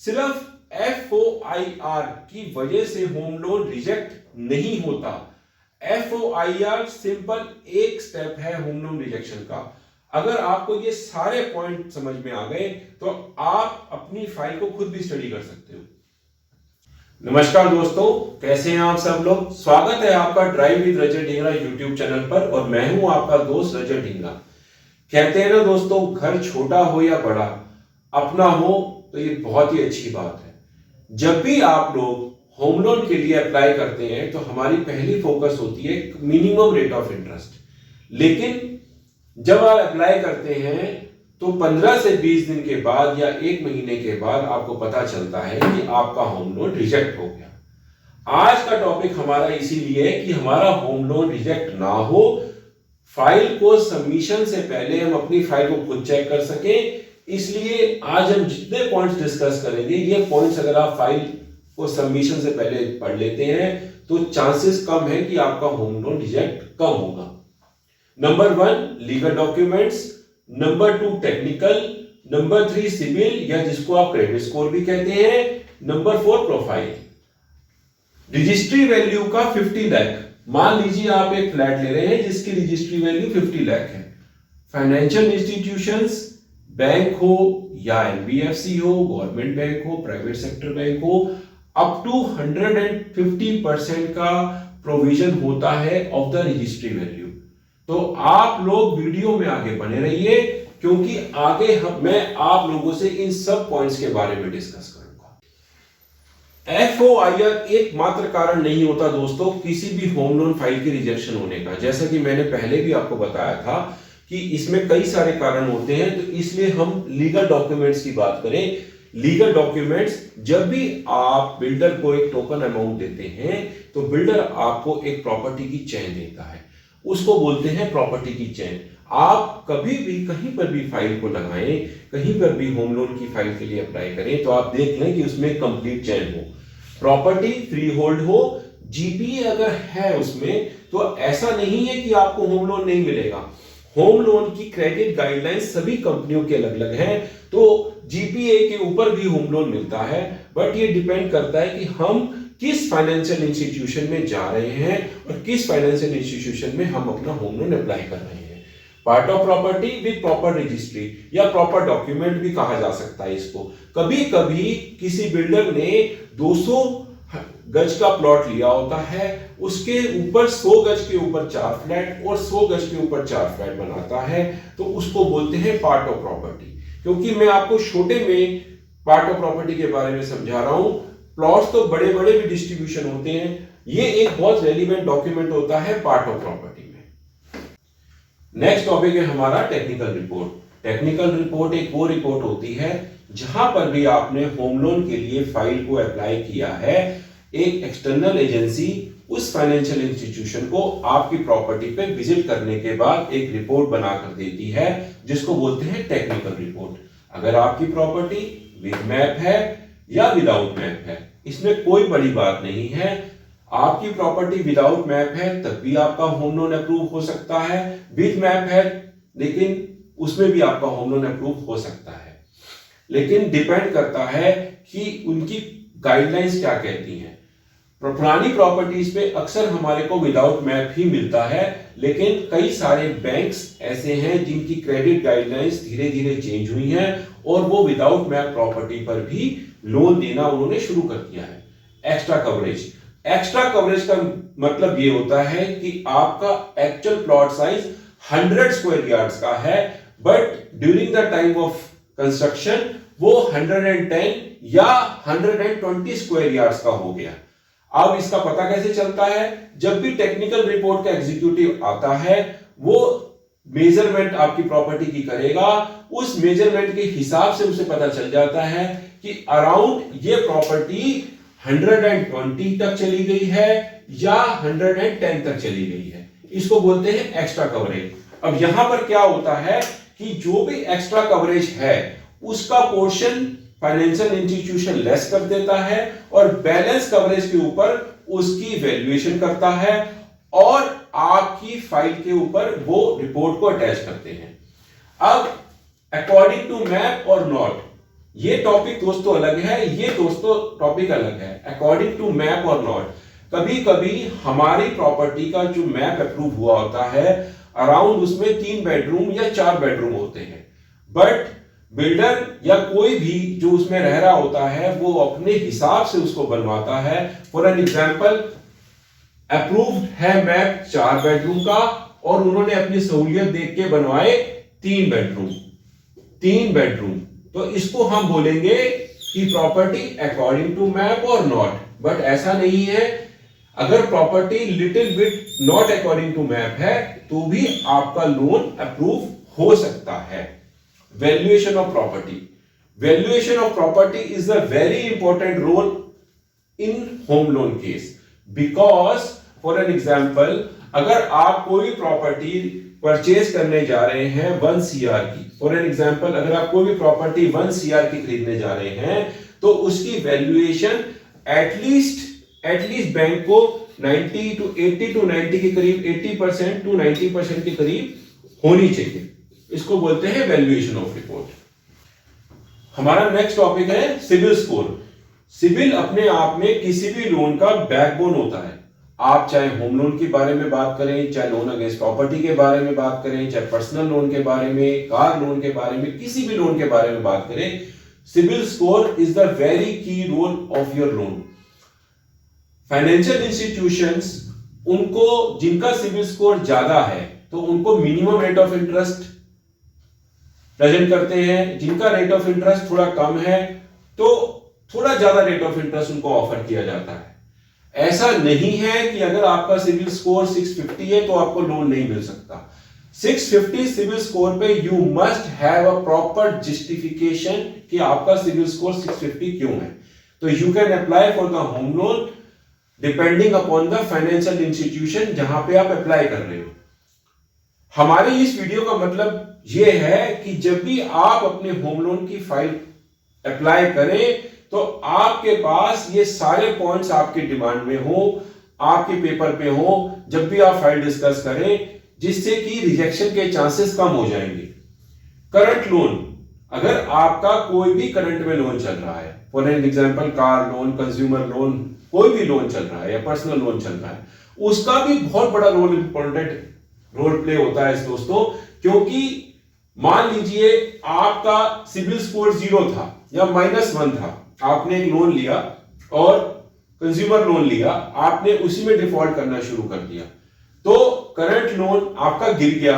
सिर्फ FOIR की वजह से होम लोन रिजेक्ट नहीं होता। FOIR सिंपल एक स्टेप है होम लोन रिजेक्शन का। अगर आपको ये सारे पॉइंट समझ में आ गए तो आप अपनी फाइल को खुद भी स्टडी कर सकते हो। नमस्कार दोस्तों, कैसे हैं आप सब लोग। स्वागत है आपका drive with Rajat Dhingra YouTube channel पर और मैं हूं आपका दोस्त रजत ढींगरा। कहते हैं ना दोस्तों, घर छोटा हो या बड़ा, अपना हो तो ये बहुत ही अच्छी बात है। जब भी आप लोग होम लोन के लिए अप्लाई करते हैं तो हमारी पहली फोकस होती है मिनिमम रेट ऑफ इंटरेस्ट। लेकिन जब आप अप्लाई करते हैं तो 15 से 20 दिन के बाद या 1 महीने के बाद आपको पता चलता है कि आपका होम लोन रिजेक्ट हो गया। आज का टॉपिक हमारा इसीलिए है कि हमारा होम लोन रिजेक्ट ना हो, फाइल को सबमिशन से पहले हम अपनी फाइल को खुद चेक कर सकें। इसलिए आज हम जितने पॉइंट्स डिस्कस करेंगे, ये पॉइंट्स अगर आप फाइल को सबमिशन से पहले पढ़ लेते हैं तो चांसेस कम है कि आपका होम लोन रिजेक्ट कम होगा। Number 1 legal documents, number 2 technical, number 3 CIBIL या जिसको आप क्रेडिट स्कोर भी कहते हैं, नंबर 4 प्रोफाइल। रजिस्ट्री वैल्यू का 50 लाख, मान लीजिए आप एक फ्लैट ले रहे हैं जिसकी रजिस्ट्री वैल्यू 50 लाख है। फाइनेंशियल इंस्टीट्यूशंस, बैंक हो या NBFC हो, गवर्नमेंट बैंक हो, प्राइवेट सेक्टर बैंक हो, अप टू 150% का प्रोविजन होता है ऑफ द रजिस्ट्री वैल्यू। तो आप लोग वीडियो में आगे बने रहिए क्योंकि आगे मैं आप लोगों से इन सब पॉइंट्स के बारे में डिस्कस करूंगा। FOIR एकमात्र कारण नहीं होता दोस्तों किसी भी होम लोन फाइल की रिजेक्शन होने का। जैसा कि मैंने पहले भी आपको बताया था कि इसमें कई सारे कारण होते हैं, तो इसलिए हम लीगल डॉक्यूमेंट्स की बात करें। लीगल डॉक्यूमेंट्स, जब भी आप बिल्डर को एक टोकन अमाउंट देते हैं तो बिल्डर आपको एक प्रॉपर्टी की चेन देता है, उसको बोलते हैं प्रॉपर्टी की चेन। आप कभी भी कहीं पर भी फाइल को लगाएं, कहीं पर भी होम लोन की फाइल के लिए अप्लाई करें तो आप देख लें कि उसमें कंप्लीट चेन हो, प्रॉपर्टी फ्री होल्ड हो, GPA अगर है उसमें तो ऐसा नहीं है कि आपको होम लोन नहीं मिलेगा। होम लोन की क्रेडिट गाइडलाइंस सभी कंपनियों के अलग अलग हैं, तो GPA के ऊपर भी होम लोन मिलता है, बट ये डिपेंड करता है कि हम किस फाइनेंशियल इंस्टीट्यूशन में जा रहे हैं और किस फाइनेंशियल इंस्टीट्यूशन में हम अपना होम लोन अप्लाई कर रहे हैं। Part of property with proper registry या प्रॉपर डॉक्यूमेंट भी कहा जा सकता है इसको। कभी कभी किसी बिल्डर ने 200 गज का प्लॉट लिया होता है, उसके ऊपर 100 गज के ऊपर 4 फ्लैट और 100 गज के ऊपर 4 फ्लैट बनाता है, तो उसको बोलते हैं पार्ट ऑफ प्रॉपर्टी। क्योंकि मैं आपको छोटे में पार्ट ऑफ प्रॉपर्टी के बारे में समझा रहा हूं, प्लॉट्स तो बड़े बड़े भी डिस्ट्रीब्यूशन होते हैं, ये एक बहुत रेलिवेंट डॉक्यूमेंट होता है पार्ट ऑफ प्रॉपर्टी में। नेक्स्ट टॉपिक है हमारा टेक्निकल रिपोर्ट। टेक्निकल रिपोर्ट एक वो रिपोर्ट होती है जहां पर भी आपने होम लोन के लिए फाइल को अप्लाई किया है, एक एक्सटर्नल एजेंसी उस फाइनेंशियल इंस्टीट्यूशन को आपकी प्रॉपर्टी पे विजिट करने के बाद एक रिपोर्ट बनाकर देती है जिसको बोलते हैं टेक्निकल रिपोर्ट। अगर आपकी प्रॉपर्टी विद मैप है या विदाउट मैप है, इसमें कोई बड़ी बात नहीं है। आपकी प्रॉपर्टी विदाउट मैप है तब भी आपका होम लोन अप्रूव हो सकता है, विद मैप है लेकिन उसमें भी आपका होम लोन अप्रूव हो सकता है। लेकिन डिपेंड करता है कि उनकी गाइडलाइंस क्या कहती हैं। पुरानी प्रॉपर्टीज पे अक्सर हमारे को विदाउट मैप ही मिलता है, लेकिन कई सारे बैंक्स ऐसे हैं जिनकी क्रेडिट गाइडलाइंस धीरे धीरे चेंज हुई हैं और वो विदाउट मैप प्रॉपर्टी पर भी लोन देना उन्होंने शुरू कर दिया है। एक्स्ट्रा कवरेज, एक्स्ट्रा कवरेज का मतलब ये होता है कि आपका actual plot size 100 square yards का है, but during the time of construction वो 110 या 120 स्क्वायर यार्ड्स का हो गया। अब इसका पता कैसे चलता है? जब भी टेक्निकल रिपोर्ट का एग्जीक्यूटिव आता है वो मेजरमेंट आपकी प्रॉपर्टी की करेगा, उस मेजरमेंट के हिसाब से उसे पता चल जाता है कि अराउंड ये प्रॉपर्टी 120 तक चली गई है या 110 तक चली गई है। इसको बोलते हैं एक्स्ट्रा कवरेज। अब यहां पर क्या होता है कि जो भी एक्स्ट्रा कवरेज है उसका पोर्शन फाइनेंशियल इंस्टीट्यूशन लेस कर देता है और बैलेंस कवरेज के ऊपर उसकी वैल्यूएशन करता है और आपकी फाइल के ऊपर वो रिपोर्ट को अटैच करते हैं। अब अकॉर्डिंग टू मैप और नॉट, ये टॉपिक दोस्तों अलग है, ये दोस्तों टॉपिक अलग है। अकॉर्डिंग टू मैप और नॉट, कभी कभी हमारी प्रॉपर्टी का जो मैप अप्रूव हुआ होता है अराउंड उसमें 3 बेडरूम या 4 बेडरूम होते हैं, बट बिल्डर या कोई भी जो उसमें रह रहा होता है वो अपने हिसाब से उसको बनवाता है। फॉर एन एग्जाम्पल, अप्रूव्ड है मैप 4 बेडरूम का और उन्होंने अपनी सहूलियत देख के बनवाए 3 बेडरूम, 3 बेडरूम, तो इसको हम बोलेंगे कि प्रॉपर्टी अकॉर्डिंग टू मैप और नॉट। बट ऐसा नहीं है, अगर property little bit not according to map है तो भी आपका लोन अप्रूव हो सकता है। Valuation of property, valuation of property is a very important role in home loan case, because for an example, अगर आप कोई प्रॉपर्टी परचेज करने जा रहे हैं 1 CR की, फॉर एन एग्जाम्पल अगर आप कोई भी प्रॉपर्टी 1 CR की खरीदने जा रहे हैं तो उसकी वैल्यूएशन एटलीस्ट बैंक को 90 to 90 के करीब, 80% to 90% के करीब होनी चाहिए। इसको बोलते हैं वैल्यूएशन ऑफ रिपोर्ट। हमारा नेक्स्ट टॉपिक है सिविल स्कोर। सिविल अपने आप में किसी भी लोन का बैकबोन होता है। आप चाहे होम लोन के बारे में बात करें, चाहे लोन अगेंस्ट प्रॉपर्टी के बारे में बात करें, चाहे पर्सनल लोन के बारे में, कार लोन के बारे में, किसी भी लोन के बारे में बात करें, CIBIL score is the very key role of your loan. Financial institutions, उनको जिनका सिविल स्कोर ज्यादा है तो उनको minimum rate of interest present करते हैं, जिनका रेट ऑफ इंटरेस्ट थोड़ा कम है तो थोड़ा ज्यादा रेट ऑफ इंटरेस्ट उनको ऑफर किया जाता है। ऐसा नहीं है कि अगर आपका सिविल स्कोर 650 है तो आपको लोन नहीं मिल सकता। 650 सिविल स्कोर पे you must have a proper justification कि आपका सिविल स्कोर 650 क्यों है। तो you can apply for the home loan depending upon the financial institution जहां पे आप अप्लाई कर रहे हो। हमारे इस वीडियो का मतलब यह है कि जब भी आप अपने होम लोन की फाइल अप्लाई करें तो आपके पास ये सारे पॉइंट्स आपके डिमांड में हो, आपके पेपर पे हो जब भी आप फाइल डिस्कस करें, जिससे कि रिजेक्शन के चांसेस कम हो जाएंगे। करंट लोन, अगर आपका कोई भी करंट में लोन चल रहा है, for an example car loan, consumer loan, कोई भी लोन चल रहा है या पर्सनल लोन चल रहा है, उसका भी बहुत बड़ा रोल इंपॉर्टेंट रोल प्ले होता है दोस्तों। क्योंकि मान लीजिए आपका सिविल स्कोर 0 था या -1 था, आपने एक लोन लिया और कंज्यूमर लोन लिया, आपने उसी में डिफॉल्ट करना शुरू कर दिया, तो करंट लोन आपका गिर गया,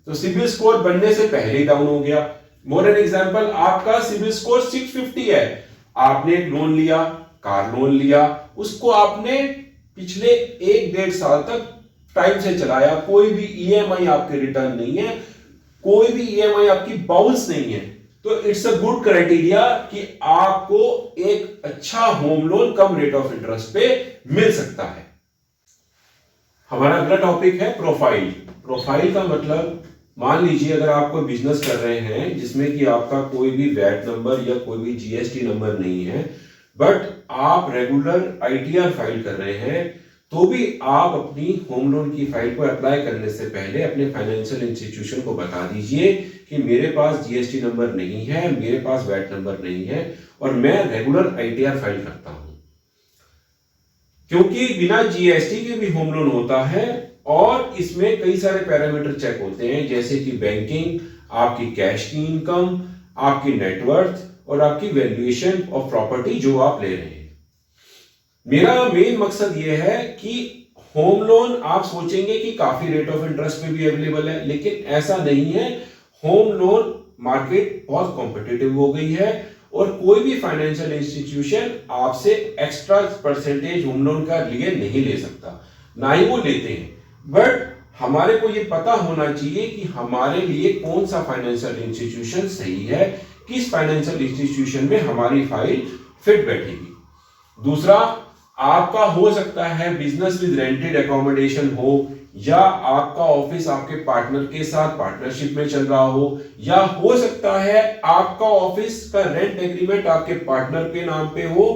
तो सिविल स्कोर बनने से पहले ही डाउन हो गया। मोर एन एग्जांपल, आपका सिविल स्कोर 650 है, आपने एक लोन लिया, कार लोन लिया, उसको आपने पिछले 1-1.5 साल तक टाइम से चलाया, कोई भी ईएमआई आपके रिटर्न नहीं है, कोई भी ईएमआई आपकी बाउंस नहीं है, तो इट्स अ गुड क्राइटेरिया कि आपको एक अच्छा home loan come rate of interest पे मिल सकता है। हमारा अगला टॉपिक है प्रोफाइल। प्रोफाइल का मतलब, मान लीजिए अगर आप कोई बिजनेस कर रहे हैं जिसमें कि आपका कोई भी वैट नंबर या कोई भी जीएसटी नंबर नहीं है, बट आप रेगुलर आईटीआर फाइल कर रहे हैं, तो भी आप अपनी होम लोन की फाइल को अप्लाई करने से पहले अपने फाइनेंशियल इंस्टीट्यूशन को बता दीजिए कि मेरे पास जीएसटी नंबर नहीं है, मेरे पास वैट नंबर नहीं है और मैं रेगुलर आईटीआर फाइल करता हूं। क्योंकि बिना जीएसटी के भी होम लोन होता है और इसमें कई सारे पैरामीटर चेक होते हैं, जैसे कि बैंकिंग, आपकी कैश की इनकम, आपकी नेटवर्थ और आपकी वैल्यूएशन ऑफ प्रॉपर्टी जो आप ले रहे हैं। मेरा मेन मकसद यह है कि होम लोन आप सोचेंगे कि काफी रेट ऑफ इंटरेस्ट में भी अवेलेबल है, लेकिन ऐसा नहीं है। होम लोन मार्केट बहुत कॉम्पिटिटिव हो गई है और कोई भी फाइनेंशियल इंस्टीट्यूशन आपसे एक्स्ट्रा परसेंटेज होम लोन का लिए नहीं ले सकता, ना ही वो लेते हैं। बट हमारे को ये पता होना चाहिए कि हमारे लिए कौन सा फाइनेंशियल इंस्टीट्यूशन सही है, किस फाइनेंशियल इंस्टीट्यूशन में हमारी फाइल फिट बैठेगी। दूसरा, आपका हो सकता है बिजनेस विद रेंटेड अकोमोडेशन हो, या आपका ऑफिस आपके पार्टनर के साथ पार्टनरशिप में चल रहा हो, या हो सकता है आपका ऑफिस का रेंट एग्रीमेंट आपके पार्टनर के नाम पे हो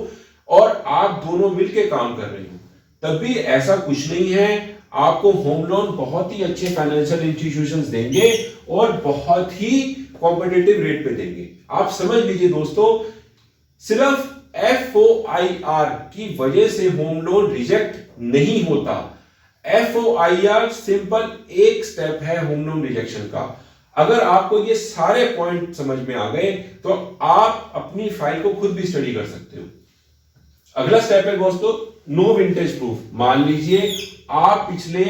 और आप दोनों मिलकर काम कर रहे हो, तब भी ऐसा कुछ नहीं है। आपको होम लोन बहुत ही अच्छे फाइनेंशियल इंस्टीट्यूशंस देंगे और बहुत ही कॉम्पिटिटिव रेट पे देंगे। आप समझ लीजिए दोस्तों, सिर्फ FOIR की वजह से होम लोन रिजेक्ट नहीं होता। FOIR सिंपल एक स्टेप है होम लोन रिजेक्शन का। अगर आपको ये सारे पॉइंट समझ में आ गए तो आप अपनी फाइल को खुद भी स्टडी कर सकते हो। अगला स्टेप है दोस्तों, नो विंटेज प्रूफ। मान लीजिए आप पिछले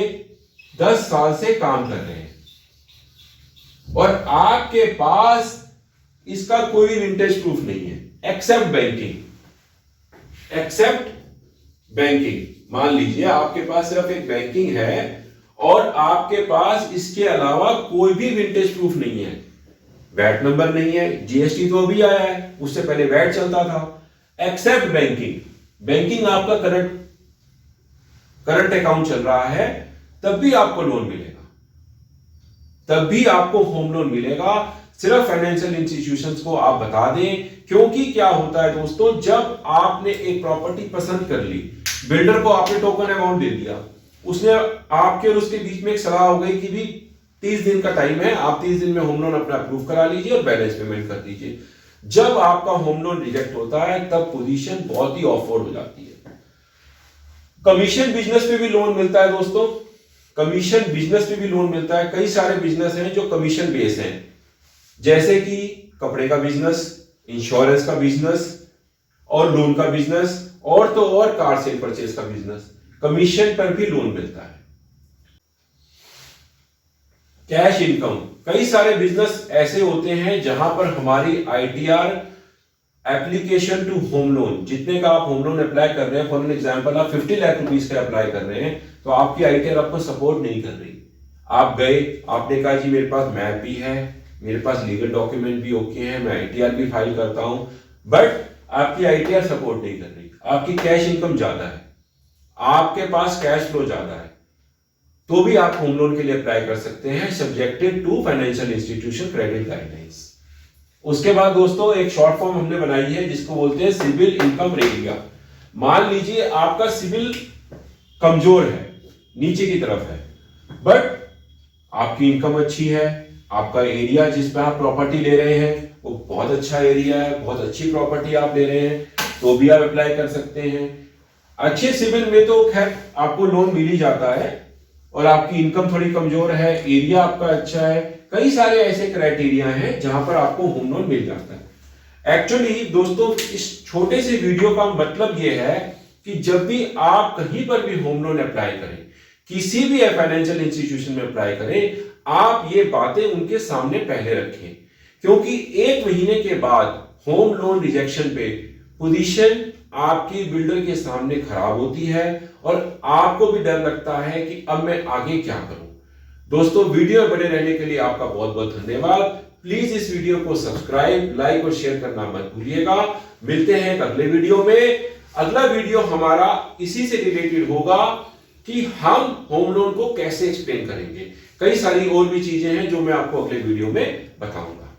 10 साल से काम कर रहे हैं और आपके पास इसका कोई विंटेज प्रूफ नहीं है एक्सेप्ट बैंकिंग। मान लीजिए आपके पास सिर्फ एक बैंकिंग है और आपके पास इसके अलावा कोई भी विंटेज प्रूफ नहीं है। वैट नंबर नहीं है, जीएसटी तो अभी आया है, उससे पहले वैट चलता था। एक्सेप्ट बैंकिंग आपका करंट अकाउंट चल रहा है, तब भी आपको लोन मिलेगा, तब भी आपको होम लोन मिलेगा। सिर्फ फाइनेंशियल इंस्टीट्यूशंस को आप बता दें, क्योंकि क्या होता है दोस्तों, जब आपने एक प्रॉपर्टी पसंद कर ली, बिल्डर को आपने टोकन अमाउंट दे दिया, उसने आपके और उसके बीच में एक सलाह हो गई कि भी 30 दिन का टाइम है, आप 30 दिन में होम लोन अपना अप्रूव करा लीजिए और बैलेंस पेमेंट कर दीजिए। जब आपका होम लोन रिजेक्ट होता है तब पोजीशन बहुत ही ऑफवर्ड हो जाती है। कमीशन बिजनेस पे भी लोन मिलता है दोस्तों, कमीशन बिजनेस पे भी लोन मिलता है। कई सारे बिजनेस हैं जो कमीशन बेस हैं, जैसे कि कपड़े का बिजनेस, इंश्योरेंस का बिजनेस और लोन का बिजनेस, और तो और कार सेल परचेज का बिजनेस, कमीशन पर भी लोन मिलता है। कैश इनकम, कई सारे बिजनेस ऐसे होते हैं जहां पर हमारी ITR application to home loan, जितने का आप होम लोन अप्लाई कर रहे हैं, फॉर एन एग्जांपल आप 50 लाख रुपीस का अप्लाई कर रहे हैं, तो आपकी ITR आपको सपोर्ट नहीं कर रही। आप गए, आपने कहा जी मेरे पास मैप भी है, मेरे पास लीगल डॉक्यूमेंट भी ओके हैं, मैं ITR भी फाइल करता हूं, बट आपकी ITR सपोर्ट नहीं कर रही। आपकी कैश इनकम ज्यादा है, आपके पास कैश फ्लो ज्यादा है, तो भी आप होम लोन के लिए अप्लाई कर सकते हैं, subjected to financial institution credit guidelines. उसके बाद दोस्तों एक शॉर्ट फॉर्म हमने बनाई है जिसको बोलते हैं सिविल इनकम रेशियो। मान लीजिए आपका सिविल कमजोर है, नीचे की तरफ है, बट आपकी इनकम अच्छी है, आपका एरिया जिस पे आप प्रॉपर्टी ले रहे हैं वो बहुत अच्छा एरिया है, बहुत अच्छी प्रॉपर्टी आप ले रहे हैं, तो भी आप अप्लाई कर सकते हैं। अच्छे सिविल में तो खैर आपको लोन मिल ही जाता है, और आपकी इनकम थोड़ी कमजोर है, एरिया आपका अच्छा है, कई सारे ऐसे क्राइटेरिया हैं जहां पर आपको होम लोन मिल जाता है। एक्चुअली दोस्तों इस छोटे से वीडियो का मतलब यह है कि जब भी आप कहीं पर भी होम लोन अप्लाई करें, किसी भी फाइनेंशियल इंस्टीट्यूशन में अप्लाई करें, आप ये बातें उनके सामने पहले रखें, क्योंकि 1 महीने के बाद होम लोन रिजेक्शन पे पोजीशन आपकी बिल्डर के सामने खराब होती है और आपको भी डर लगता है कि अब मैं आगे क्या करूं। दोस्तों वीडियो में बने रहने के लिए आपका बहुत बहुत धन्यवाद। प्लीज इस वीडियो को सब्सक्राइब, लाइक और शेयर करना मत भूलिएगा। मिलते हैं अगले वीडियो में। अगला वीडियो हमारा इसी से रिलेटेड होगा कि हम होम लोन को कैसे एक्सप्लेन करेंगे। कई सारी और भी चीजें हैं जो मैं आपको अगले वीडियो में बताऊंगा।